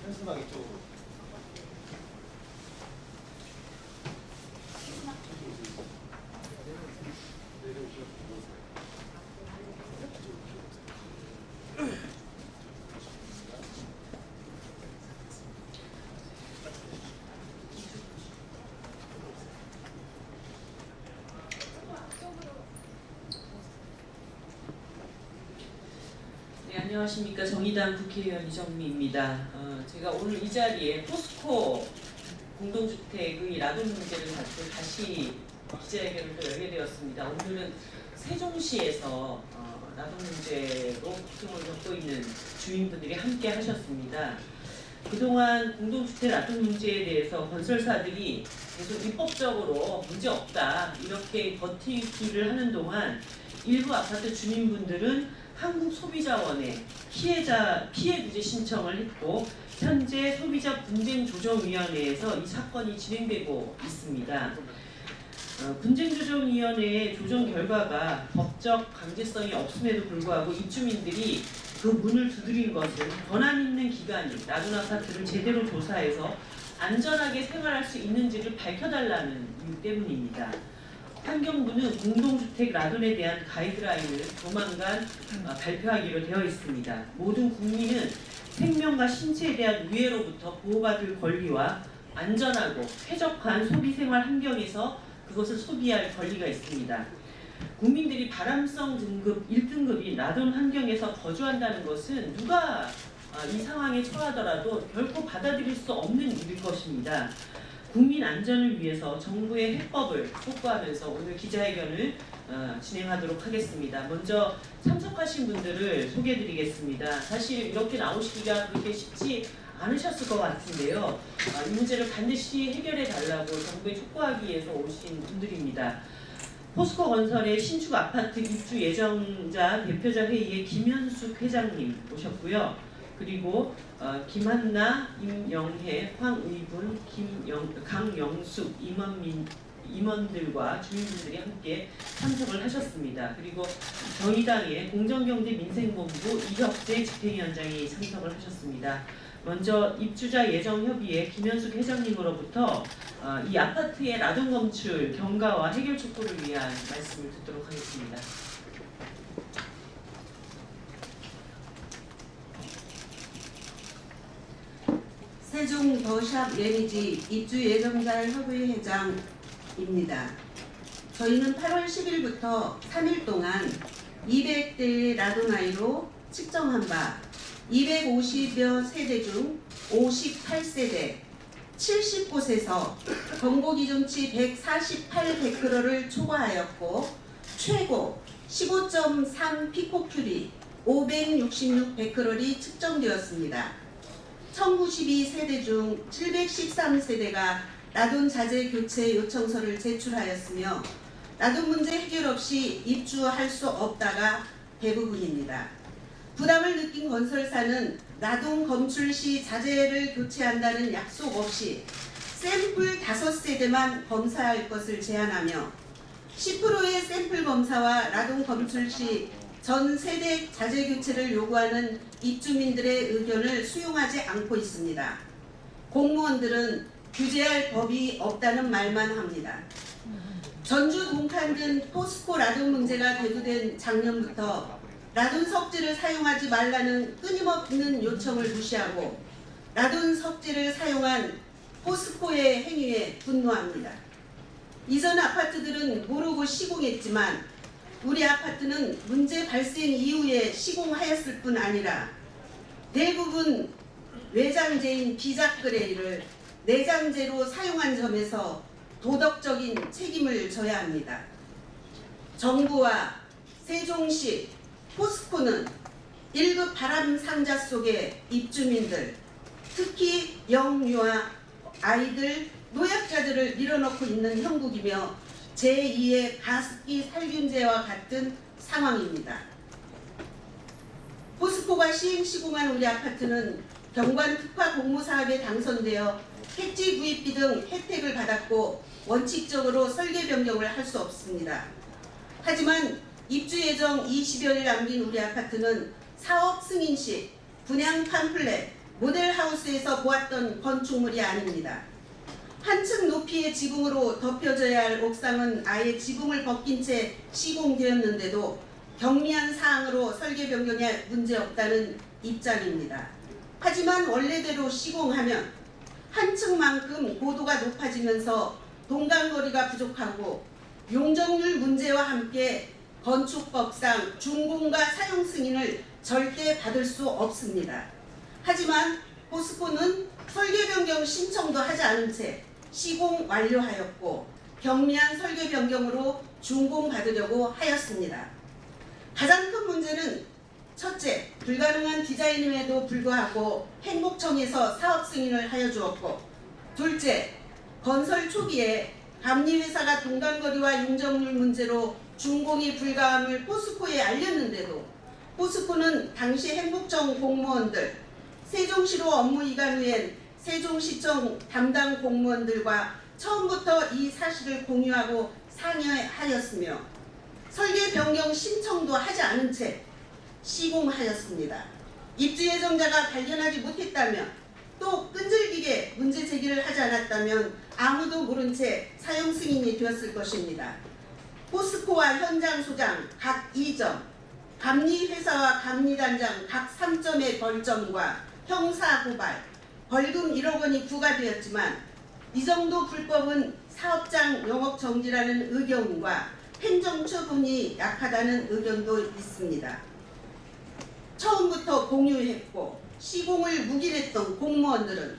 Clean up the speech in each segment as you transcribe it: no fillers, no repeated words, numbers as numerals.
현수막 이쪽으로. 네, 안녕하십니까. 정의당 국회의원 이정미입니다. 제가 오늘 이 자리에 포스코 공동주택의 라돈 문제를 가지고 다시 기자회견을 또 열게 되었습니다. 오늘은 세종시에서 라돈 문제로 고통을 겪고 있는 주민분들이 함께 하셨습니다. 그동안 공동주택 라돈 문제에 대해서 건설사들이 계속 입법적으로 문제없다 이렇게 버티기를 하는 동안 일부 아파트 주민분들은 한국소비자원에 피해 구제 신청을 했고 현재 소비자분쟁조정위원회에서 이 사건이 진행되고 있습니다. 분쟁조정위원회의 조정 결과가 법적 강제성이 없음에도 불구하고 입주민들이 그 문을 두드린 것은 권한 있는 기관이 라돈 아파트를 제대로 조사해서 안전하게 생활할 수 있는지를 밝혀달라는 이유 때문입니다. 환경부는 공동주택 라돈에 대한 가이드라인을 조만간 발표하기로 되어 있습니다. 모든 국민은 생명과 신체에 대한 위해로부터 보호받을 권리와 안전하고 쾌적한 소비생활 환경에서 그것을 소비할 권리가 있습니다. 국민들이 바람성 등급 1등급인 라돈 환경에서 거주한다는 것은 누가 이 상황에 처하더라도 결코 받아들일 수 없는 일일 것입니다. 국민 안전을 위해서 정부의 해법을 촉구하면서 오늘 기자회견을 진행하도록 하겠습니다. 먼저 참석하신 분들을 소개해드리겠습니다. 사실 이렇게 나오시기가 그렇게 쉽지 않으셨을 것 같은데요. 이 문제를 반드시 해결해달라고 정부에 촉구하기 위해서 오신 분들입니다. 포스코 건설의 신축 아파트 입주 예정자 대표자 회의에 김현숙 회장님 오셨고요. 그리고 김한나, 임영혜, 황의분, 강영숙 임원들과 주민분들이 함께 참석을 하셨습니다. 그리고 정의당의 공정경제민생본부 이혁재 집행위원장이 참석을 하셨습니다. 먼저 입주자 예정협의회 김현숙 회장님으로부터 이 아파트의 라돈 검출 경과와 해결 촉구를 위한 말씀을 듣도록 하겠습니다. 세종 더샵 레미지 입주 예정자 협의 회장입니다. 저희는 8월 10일부터 3일 동안 200대의 라돈아이로 측정한 바 250여 세대 중 58세대 70곳에서 권고기준치 148베크러를 초과하였고 최고 15.3 피코큐리 566베크럴이 측정되었습니다. 1092세대 중 713세대가 라돈 자재 교체 요청서를 제출하였으며 라돈 문제 해결 없이 입주할 수 없다가 대부분입니다. 부담을 느낀 건설사는 라돈 검출 시 자재를 교체한다는 약속 없이 샘플 5세대만 검사할 것을 제안하며 10%의 샘플 검사와 라돈 검출 시 전 세대 자재 교체를 요구하는 입주민들의 의견을 수용하지 않고 있습니다. 공무원들은 규제할 법이 없다는 말만 합니다. 전주 동탄 포스코 라돈 문제가 대두된 작년부터 라돈 석재를 사용하지 말라는 끊임없는 요청을 무시하고 라돈 석재를 사용한 포스코의 행위에 분노합니다. 이전 아파트들은 모르고 시공했지만 우리 아파트는 문제 발생 이후에 시공하였을 뿐 아니라 대부분 외장재인 비자크레이를 내장재로 사용한 점에서 도덕적인 책임을 져야 합니다. 정부와 세종시, 포스코는 1급 바람 상자 속에 입주민들, 특히 영유아 아이들, 노약자들을 밀어넣고 있는 형국이며 제2의 가습기 살균제와 같은 상황입니다. 포스코가 시행시공한 우리 아파트는 경관 특화 공모사업에 당선되어 택지 구입비 등 혜택을 받았고 원칙적으로 설계 변경을 할 수 없습니다. 하지만 입주 예정 20여일 남긴 우리 아파트는 사업 승인 시 분양 팜플렛, 모델하우스에서 보았던 건축물이 아닙니다. 한층 높이의 지붕으로 덮여져야 할 옥상은 아예 지붕을 벗긴 채 시공되었는데도 경미한 사항으로 설계 변경에 문제없다는 입장입니다. 하지만 원래대로 시공하면 한 층만큼 고도가 높아지면서 동간거리가 부족하고 용적률 문제와 함께 건축법상 준공과 사용 승인을 절대 받을 수 없습니다. 하지만 포스코는 설계 변경 신청도 하지 않은 채 시공 완료하였고 경미한 설계 변경으로 준공받으려고 하였습니다. 가장 큰 문제는 첫째, 불가능한 디자인임에도 불구하고 행복청에서 사업 승인을 하여 주었고, 둘째, 건설 초기에 감리회사가 동간거리와 용적률 문제로 준공이 불가함을 포스코에 알렸는데도 포스코는 당시 행복청 공무원들, 세종시로 업무 이관 후엔 세종시청 담당 공무원들과 처음부터 이 사실을 공유하고 상의하였으며 설계 변경 신청도 하지 않은 채 시공하였습니다. 입주 예정자가 발견하지 못했다면 또 끈질기게 문제 제기를 하지 않았다면 아무도 모른 채 사용 승인이 되었을 것입니다. 포스코와 현장 소장 각 2점, 감리회사와 감리단장 각 3점의 벌점과 형사고발, 벌금 1억 원이 부과되었지만 이 정도 불법은 사업장 영업정지라는 의견과 행정처분이 약하다는 의견도 있습니다. 처음부터 공유했고 시공을 묵인했던 공무원들은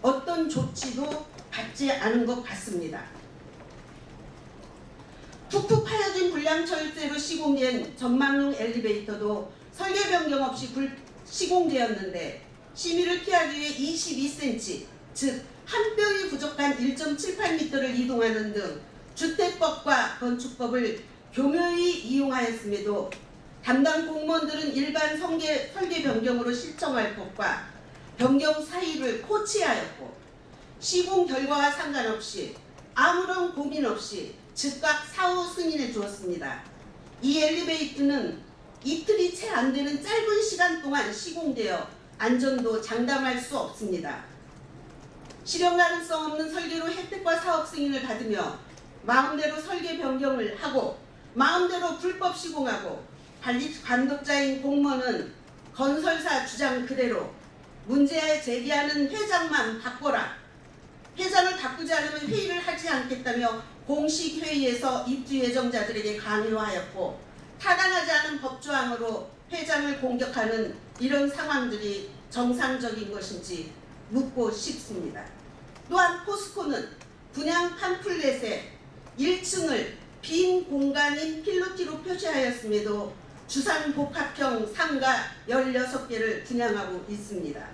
어떤 조치도 받지 않은 것 같습니다. 툭툭 파여진 불량철제로 시공된 전망용 엘리베이터도 설계 변경 없이 시공되었는데 심의를 피하기 위해 22cm, 즉 한 뼘이 부족한 1.78m를 이동하는 등 주택법과 건축법을 교묘히 이용하였음에도 담당 공무원들은 일반 설계 변경으로 신청할 것과 변경 사유를 코치하였고 시공 결과와 상관없이 아무런 고민 없이 즉각 사후 승인해 주었습니다. 이 엘리베이터는 이틀이 채 안 되는 짧은 시간 동안 시공되어 안전도 장담할 수 없습니다. 실현 가능성 없는 설계로 혜택과 사업 승인을 받으며 마음대로 설계 변경을 하고 마음대로 불법 시공하고 관리 감독자인 공무원은 건설사 주장 그대로 문제 제기하는 회장만 바꿔라. 회장을 바꾸지 않으면 회의를 하지 않겠다며 공식 회의에서 입주 예정자들에게 강요하였고 타당하지 않은 법조항으로 회장을 공격하는 이런 상황들이 정상적인 것인지 묻고 싶습니다. 또한 포스코는 분양 팜플렛에 1층을 빈 공간인 필로티로 표시하였음에도 주상 복합형 상가 16개를 분양하고 있습니다.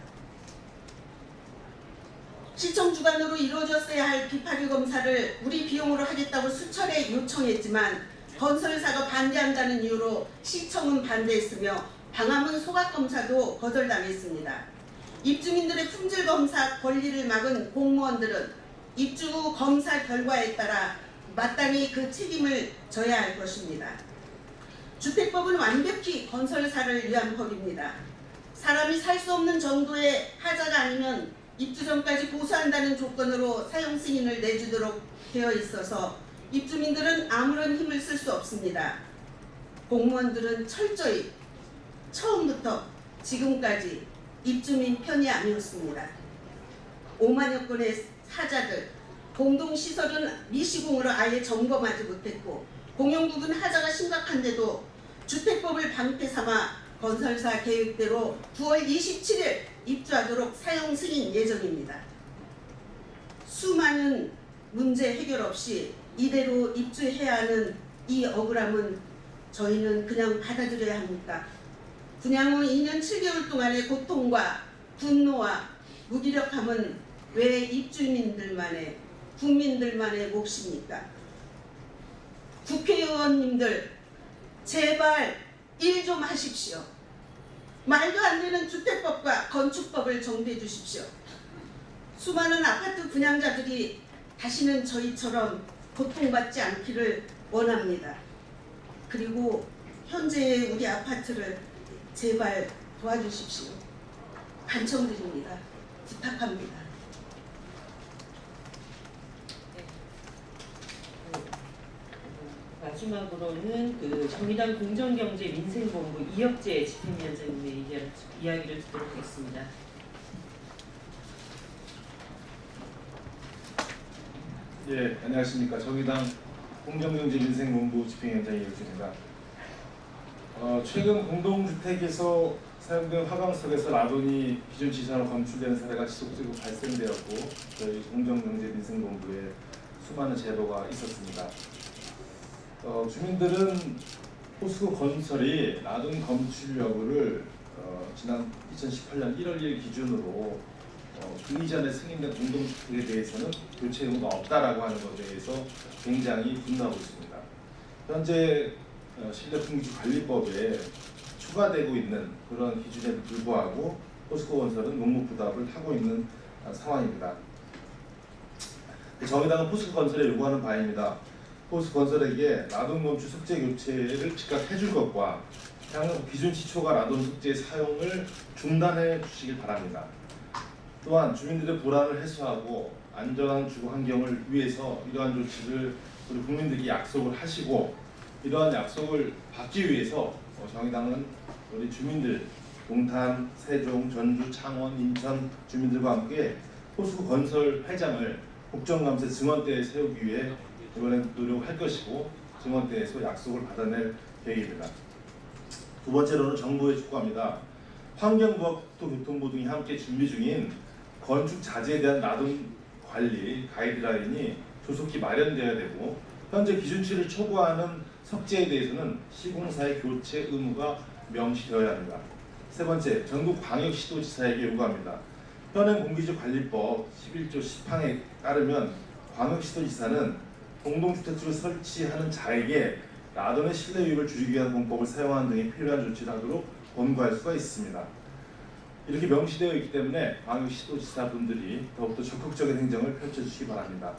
시청 주관으로 이루어졌어야 할 비파류 검사를 우리 비용으로 하겠다고 수차례 요청했지만 건설사가 반대한다는 이유로 시청은 반대했으며 방화문 소각검사도 거절당했습니다. 입주민들의 품질검사 권리를 막은 공무원들은 입주 후 검사 결과에 따라 마땅히 그 책임을 져야 할 것입니다. 주택법은 완벽히 건설사를 위한 법입니다. 사람이 살 수 없는 정도의 하자가 아니면 입주 전까지 보수한다는 조건으로 사용 승인을 내주도록 되어 있어서 입주민들은 아무런 힘을 쓸 수 없습니다. 공무원들은 철저히 처음부터 지금까지 입주민 편이 아니었습니다. 5만여 건의 하자들, 공동시설은 미시공으로 아예 점검하지 못했고 공용부분 하자가 심각한데도 주택법을 방패 삼아 건설사 계획대로 9월 27일 입주하도록 사용 승인 예정입니다. 수많은 문제 해결 없이 이대로 입주해야 하는 이 억울함은 저희는 그냥 받아들여야 합니까? 분양 후 2년 7개월 동안의 고통과 분노와 무기력함은 왜 입주민들만의 국민들만의 몫입니까? 국회의원님들 제발 일 좀 하십시오. 말도 안 되는 주택법과 건축법을 정비해 주십시오. 수많은 아파트 분양자들이 다시는 저희처럼 고통받지 않기를 원합니다. 그리고 현재의 우리 아파트를 제발 도와주십시오. 간청드립니다. 부탁합니다. 마지막으로는 그 정의당 공정경제민생본부 이혁재 집행위원장님의 이야기를 듣도록 하겠습니다. 예, 안녕하십니까. 정의당 공정경제민생본부 집행위원장 이혁재입니다. 최근 공동주택에서 사용된 화강석에서 라돈이 기준치사로 검출되는 사례가 지속적으로 발생되었고 저희 공정경제민생본부에 수많은 제보가 있었습니다. 주민들은 포스코 건설이 라돈 검출 여부를 지난 2018년 1월 1일 기준으로 그 이전에 승인된 공동주택에 대해서는 교체 의무가 없다라고 하는 것에 대해서 굉장히 분노하고 있습니다. 현재 실내풍기주관리법에 추가되고 있는 그런 기준에도 불구하고 포스코 건설은 묵묵부답을 하고 있는 상황입니다. 정의당은 포스코 건설에 요구하는 바입니다. 포스코 건설에게 라돈 검출 석재 교체를 즉각 해줄 것과 향후 기준치 초과 라돈 석재 사용을 중단해 주시길 바랍니다. 또한 주민들의 불안을 해소하고 안전한 주거 환경을 위해서 이러한 조치를 우리 국민들께 약속을 하시고 이러한 약속을 받기 위해서 정의당은 우리 주민들 동탄, 세종, 전주, 창원, 인천 주민들과 함께 포스코 건설 회장을 국정감사 증언대에 세우기 위해 이번에 노력할 것이고 증언대에서 약속을 받아낼 계획입니다. 두 번째로는 정부에 촉구합니다. 환경부와 국토교통부 등이 함께 준비 중인 건축 자재에 대한 라돈 관리 가이드라인이 조속히 마련되어야 되고 현재 기준치를 초과하는 석재에 대해서는 시공사의 교체 의무가 명시되어야 합니다. 세 번째, 전국 광역시도지사에게 요구합니다. 현행 공기질관리법 11조 10항에 따르면 광역시도지사는 공동주택지를 설치하는 자에게 라돈의 실내 유입을 줄이기 위한 공법을 사용하는 등의 필요한 조치를 하도록 권고할 수가 있습니다. 이렇게 명시되어 있기 때문에 광역시도지사분들이 더욱더 적극적인 행정을 펼쳐주시기 바랍니다.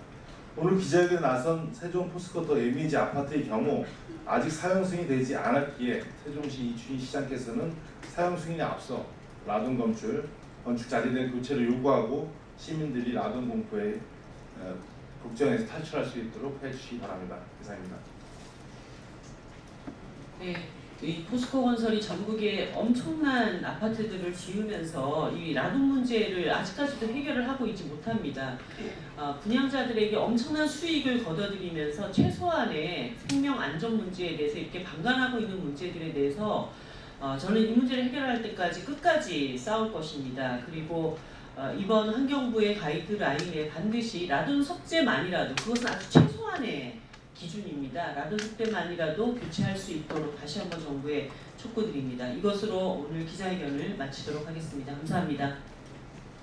오늘 기자회견에 나선 세종 포스코터 에미지 아파트의 경우 아직 사용 승인이 되지 않았기에 세종시 이춘희 시장께서는 사용 승인에 앞서 라돈 검출, 건축 자재에 대한 교체를 요구하고 시민들이 라돈 공포에 걱정에서 탈출할 수 있도록 해주시기 바랍니다. 이상입니다. 네, 이 포스코 건설이 전국에 엄청난 아파트들을 지으면서 이 라돈 문제를 아직까지도 해결을 하고 있지 못합니다. 분양자들에게 엄청난 수익을 거둬들이면서 최소한의 생명 안전 문제에 대해서 이렇게 방관하고 있는 문제들에 대해서 저는 이 문제를 해결할 때까지 끝까지 싸울 것입니다. 그리고 이번 환경부의 가이드라인에 반드시 라돈 석재만이라도, 그것은 아주 최소한의 기준입니다. 라돈 석재만이라도 교체할 수 있도록 다시 한번 정부에 촉구드립니다. 이것으로 오늘 기자회견을 마치도록 하겠습니다. 감사합니다.